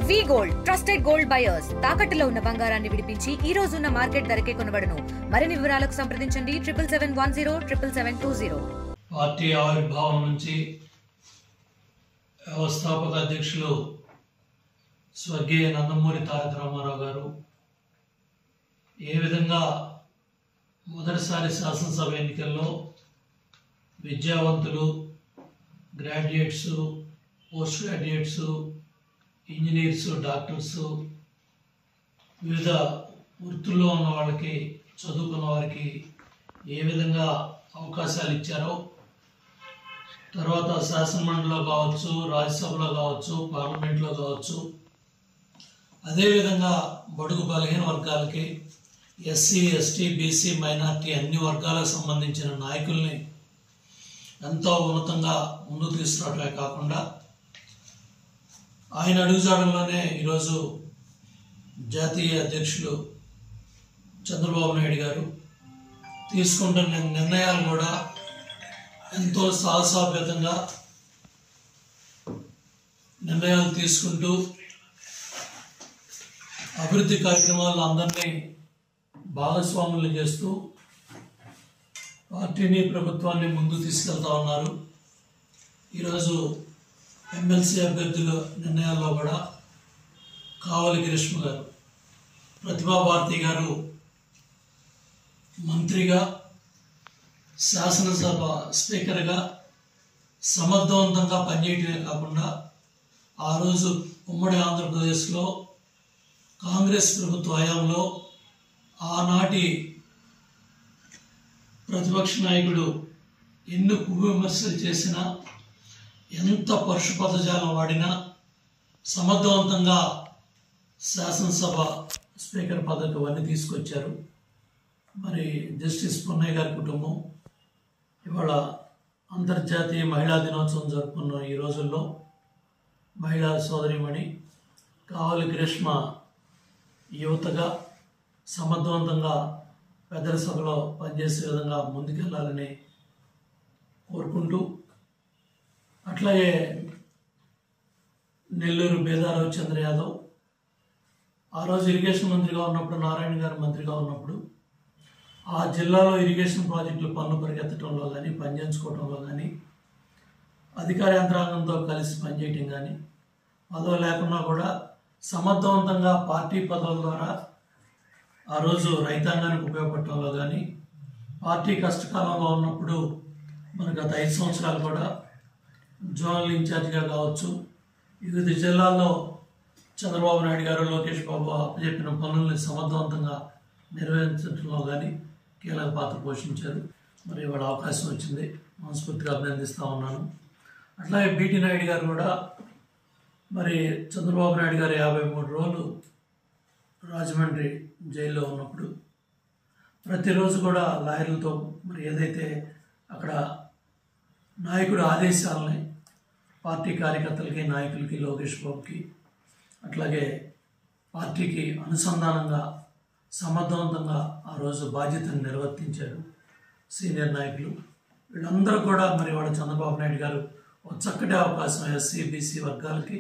వి gold trusted gold buyers తాకట్టులో ఉన్న బంగారాన్ని విడిపించి ఈ రోజు ఉన్న మార్కెట్ ధరకే కొనబడును. మరిన్ని వివరాలకు సంప్రదించండి 7771077720. పార్టీ ఆవిర్భావం నుంచి వ్యవస్థాపక అధ్యక్షులు స్వర్గీయ నందమూరి తారక రామారావు గారు ఏ విధంగా మొదటిసారి శాసనసభ ఎన్నికల్లో విద్యావంతులు, graduates, post graduates, engineers, doctors, వివిధ వృత్తుల్లో ఉన్న వాళ్ళకి, చదువుకున్న వారికి ఏ విధంగా అవకాశాలు ఇచ్చారో, తర్వాత శాసనమండలిలో కావచ్చు, రాజ్యసభలో కావచ్చు, పార్లమెంట్లో కావచ్చు, అదేవిధంగా బడుగు బలహీన వర్గాలకి, ఎస్సీ, ఎస్టీ, బీసీ, మైనార్టీ అన్ని వర్గాలకు సంబంధించిన నాయకుల్ని ఎంతో ఉన్నతంగా ముందుకు తీసుకురావడమే కాకుండా ఆయన అడుగుజాడల్లోనే ఈరోజు జాతీయ అధ్యక్షులు చంద్రబాబు నాయుడు గారు తీసుకుంటున్న నిర్ణయాలు కూడా ఎంతో సాహసాభ్యతంగా నిర్ణయాలు తీసుకుంటూ అభివృద్ధి కార్యక్రమాలను అందరినీ భాగస్వాములు చేస్తూ పార్టీని, ప్రభుత్వాన్ని ముందుకు తీసుకెళ్తా ఉన్నారు. ఈరోజు ఎమ్మెల్సీ అభ్యర్థుల నిర్ణయాల్లో కూడా కావలి గ్రీష్మ గారు, ప్రతిభా భారతి గారు మంత్రిగా, శాసనసభ స్పీకర్గా సమర్థవంతంగా పనిచేయటమే కాకుండా ఆ రోజు ఉమ్మడి ఆంధ్రప్రదేశ్లో కాంగ్రెస్ ప్రభుత్వ హయాంలో ఆనాటి ప్రతిపక్ష నాయకుడు ఎన్ని విమర్శలు చేసినా, ఎంత పరుష పదజాలం వాడినా సమర్థవంతంగా శాసనసభ స్పీకర్ పదవికి అవన్నీ తీసుకొచ్చారు. మరి జస్టిస్ పున్నయ్య గారి కుటుంబం ఇవాళ అంతర్జాతీయ మహిళా దినోత్సవం జరుపుకున్న ఈ రోజుల్లో మహిళా సోదరిమణి కావలి గ్రీష్మ యువతగా సమర్థవంతంగా పెద్దల సభలో పనిచేసే విధంగా ముందుకెళ్లాలని కోరుకుంటూ, అట్లాగే నెల్లూరు బేదారావు చంద్ర యాదవ్ ఆ రోజు ఇరిగేషన్ మంత్రిగా ఉన్నప్పుడు, నారాయణ గారు మంత్రిగా ఉన్నప్పుడు ఆ జిల్లాలో ఇరిగేషన్ ప్రాజెక్టులు పనులు పరిగెత్తడంలో కానీ, పనిచేయించుకోవడంలో కానీ, అధికార యంత్రాంగంతో కలిసి పనిచేయటం కానీ, పదవి లేకున్నా కూడా సమర్థవంతంగా పార్టీ పదవుల ద్వారా ఆ రోజు రైతాంగానికి ఉపయోగపడటంలో కానీ, పార్టీ కష్టకాలంలో ఉన్నప్పుడు మన గత 5 సంవత్సరాలు కూడా జోనల్ ఇన్ఛార్జిగా కావచ్చు, వివిధ జిల్లాల్లో చంద్రబాబు నాయుడు గారు, లోకేష్ బాబు అప్పచెప్పిన పనుల్ని సమర్థవంతంగా నిర్వహించడంలో కానీ కీలక పాత్ర పోషించారు. మరి ఇవాళ అవకాశం వచ్చింది, మనస్ఫూర్తిగా అభినందిస్తూ ఉన్నాను. అట్లాగే బీటీ నాయుడు గారు కూడా మరి చంద్రబాబు నాయుడు గారు 53 రోజులు రాజమండ్రి జైల్లో ఉన్నప్పుడు ప్రతిరోజు కూడా లాయర్లతో మరి ఏదైతే అక్కడ నాయకుడి ఆదేశాలని పార్టీ కార్యకర్తలకి, నాయకులకి, లోకేష్ బాబుకి, అట్లాగే పార్టీకి అనుసంధానంగా సమర్థవంతంగా ఆ రోజు బాధ్యతను నిర్వర్తించారు సీనియర్ నాయకులు. వీళ్ళందరూ కూడా మరి వాళ్ళ చంద్రబాబు నాయుడు గారు ఒక చక్కటి అవకాశం ఎస్సీ, బీసీ వర్గాలకి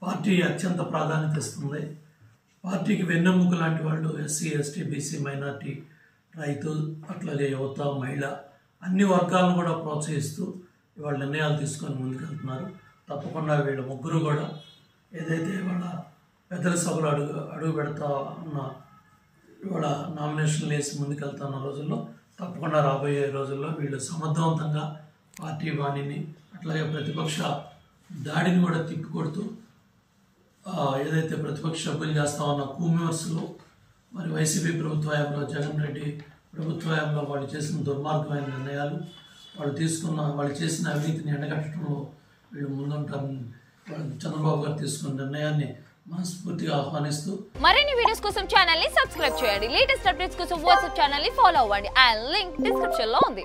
పార్టీ అత్యంత ప్రాధాన్యత ఇస్తుంది. పార్టీకి వెన్నెముక లాంటి వాళ్ళు ఎస్సీ, ఎస్టీ, బీసీ, మైనార్టీ, రైతు, అట్లాగే యువత, మహిళ అన్ని వర్గాలను కూడా ప్రోత్సహిస్తూ ఇవాళ నిర్ణయాలు తీసుకొని ముందుకెళ్తున్నారు. తప్పకుండా వీళ్ళ ముగ్గురు కూడా ఏదైతే వాళ్ళ పెద్దల సభలో అడుగు పెడతా ఉన్న ఇవాళ నామినేషన్లు వేసి ముందుకెళ్తున్న రోజుల్లో తప్పకుండా రాబోయే రోజుల్లో వీళ్ళు సమర్థవంతంగా పార్టీ వాణిని, అట్లాగే ప్రతిపక్ష దాడిని కూడా తిప్పికొడుతూ ఏదైతే ప్రతిపక్ష సభ్యులు చేస్తా ఉన్న విమర్శలు, మరి వైసీపీ ప్రభుత్వ హయాంలో, జగన్ రెడ్డి ప్రభుత్వ హయాంలో వాళ్ళు చేసిన దుర్మార్గమైన నిర్ణయాలు, వాళ్ళు చేసిన అవినీతిని ఎండగట్టడంలో వీళ్ళు ముందుంటారని చంద్రబాబు గారు తీసుకున్న నిర్ణయాన్ని మనస్ఫూర్తిగా ఆహ్వానిస్తూ మరిన్ని వీడియోస్ కోసం ఛానల్ ని సబ్స్క్రైబ్ చేయండి. లేటెస్ట్ అప్డేట్స్ కోసం వాట్సాప్ ఛానల్ ని ఫాలో అవ్వండి. ఆ లింక్ డిస్క్రిప్షన్ లో ఉంది.